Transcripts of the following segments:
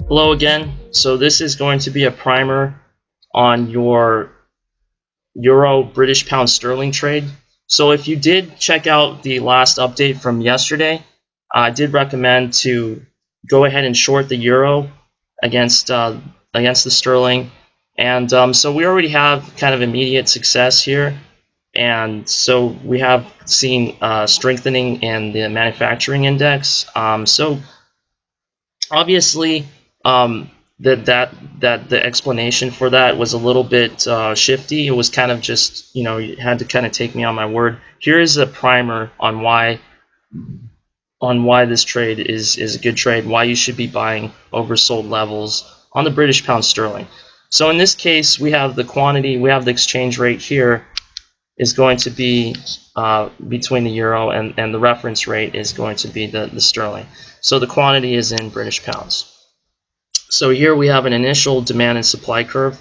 Hello again. So this is going to be a primer on your Euro British Pound Sterling trade. So if you did check out the last update from yesterday, I did recommend to go ahead and short the Euro against against the Sterling, and so we already have kind of immediate success here, and so we have seen strengthening in the manufacturing index. So obviously, that the explanation for that was a little bit shifty. It was kind of just, you had to kind of take me on my word. Here is a primer on why this trade is a good trade, why you should be buying oversold levels on the British pound sterling. So in this case, we have the quantity, we have the exchange rate here is going to be between the euro, and the reference rate is going to be the sterling. So the quantity is in British pounds. So here we have an initial demand and supply curve.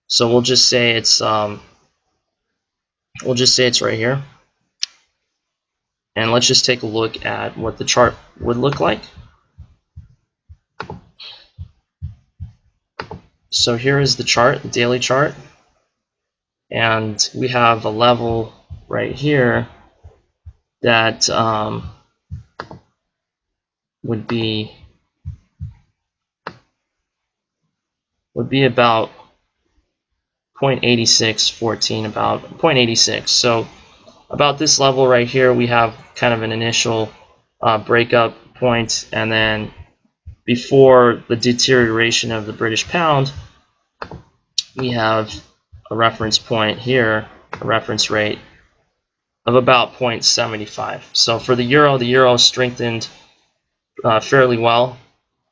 So we'll just say it's right here, and let's just take a look at what the chart would look like. So here is the chart, the daily chart, and we have a level right here that would be about 0.8614, about 0.86. So about this level right here, we have kind of an initial breakup point, and then before the deterioration of the British pound, we have a reference point here, a reference rate of about 0.75. So for the euro strengthened fairly well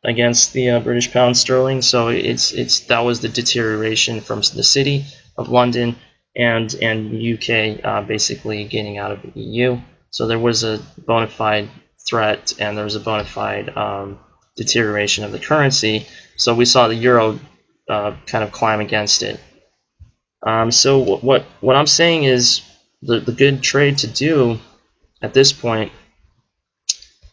against the British pound sterling. So that was the deterioration from the city of London and UK basically getting out of the EU. So there was a bona fide threat, and there was a bona fide deterioration of the currency. So we saw the euro kind of climb against it. So what I'm saying is the good trade to do at this point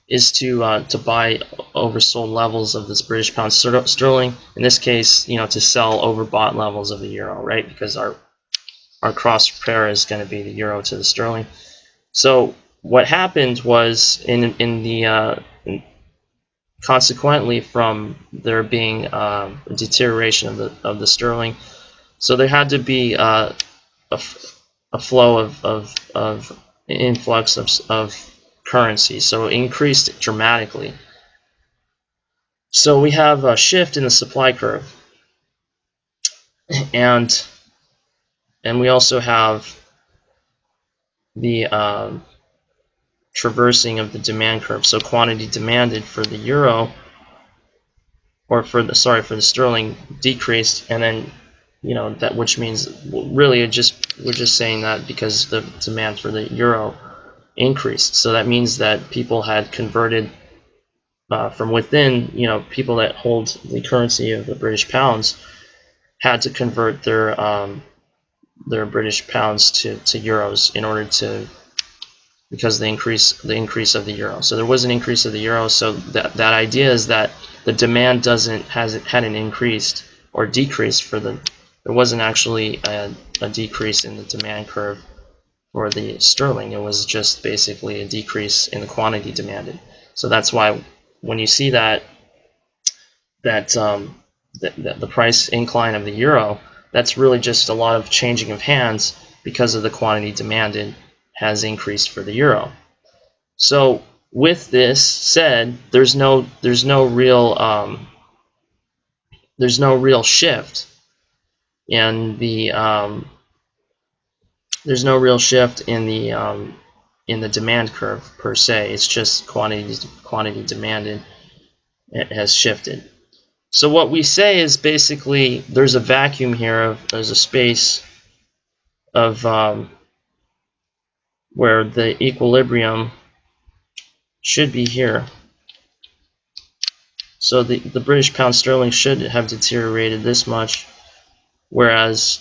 is to buy oversold levels of this British pound sterling. In this case, to sell overbought levels of the euro, right? Because our cross pair is going to be the euro to the sterling. So what happened was consequently from there being a deterioration of the sterling, so there had to be a flow of influx of currency, so it increased dramatically. So we have a shift in the supply curve, and we also have the traversing of the demand curve. So quantity demanded for the euro, or for the sterling, decreased, and then that, which means really we're just saying that because the demand for the euro increased. So that means that people had converted from within. People that hold the currency of the British pounds had to convert their British pounds to euros in order to, because the increase of the euro. So there was an increase of the euro. So that idea is that the demand hadn't increased or decreased there wasn't actually a decrease in the demand curve for the sterling. It was just basically a decrease in the quantity demanded. So that's why when you see that the price incline of the euro, that's really just a lot of changing of hands because of the quantity demanded has increased for the euro. So with this said, there's no real shift in the demand curve per se. It's just quantity demanded, it has shifted. So what we say is basically there's a vacuum here, there's a space of where the equilibrium should be here. So the British pound sterling should have deteriorated this much, whereas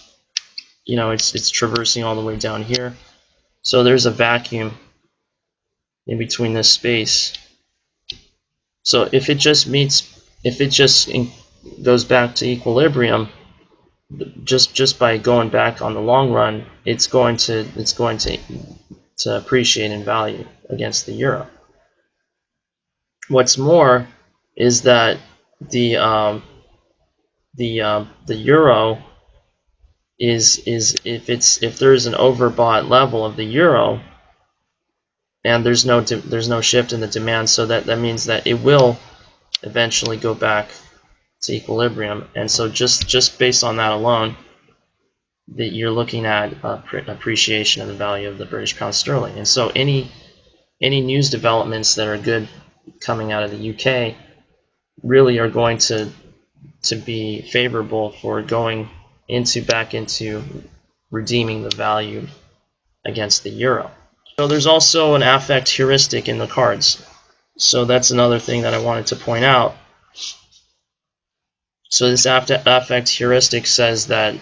it's traversing all the way down here. So there's a vacuum in between this space. So if it just meets if it just goes back to equilibrium, just by going back on the long run, it's going to appreciate in value against the euro. What's more is that the euro is if there's an overbought level of the euro and there's no shift in the demand, so that means that it will eventually go back to equilibrium. And so just based on that alone, that you're looking at appreciation of the value of the British pound sterling. And so any news developments that are good coming out of the UK really are going to be favorable for going back into redeeming the value against the euro. So there's also an affect heuristic in the cards. So that's another thing that I wanted to point out. So this affect heuristic says that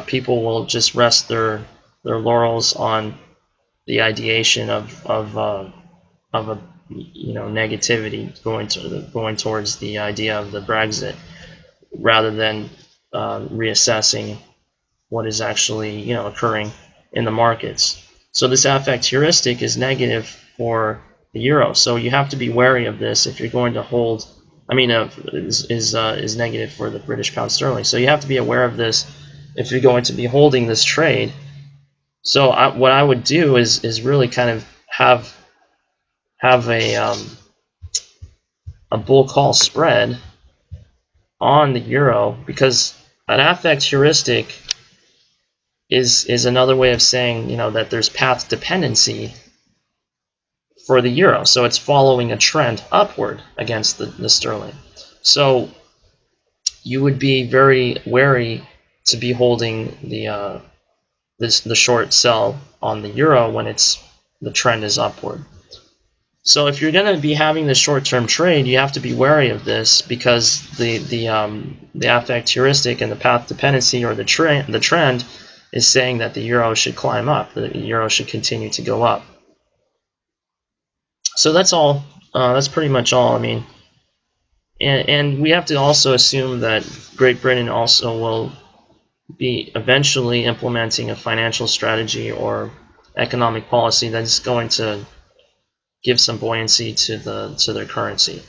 people will just rest their laurels on the ideation of a negativity going towards the idea of the Brexit, rather than reassessing what is actually occurring in the markets. So this affect heuristic is negative for the euro. So you have to be wary of this if you're going to hold. Is negative for the British pound sterling. So you have to be aware of this if you're going to be holding this trade. So what I would do is really kind of have a bull call spread on the euro, because an affect heuristic is another way of saying that there's path dependency for the euro. So it's following a trend upward against the sterling. So you would be very wary to be holding the short sell on the euro when the trend is upward. So if you're going to be having the short-term trade, you have to be wary of this, because the affect heuristic and the path dependency, or the trend is saying that the euro should climb up, the euro should continue to go up. So that's all. That's pretty much all. I mean, and we have to also assume that Great Britain also will be eventually implementing a financial strategy or economic policy that is going to give some buoyancy to their currency.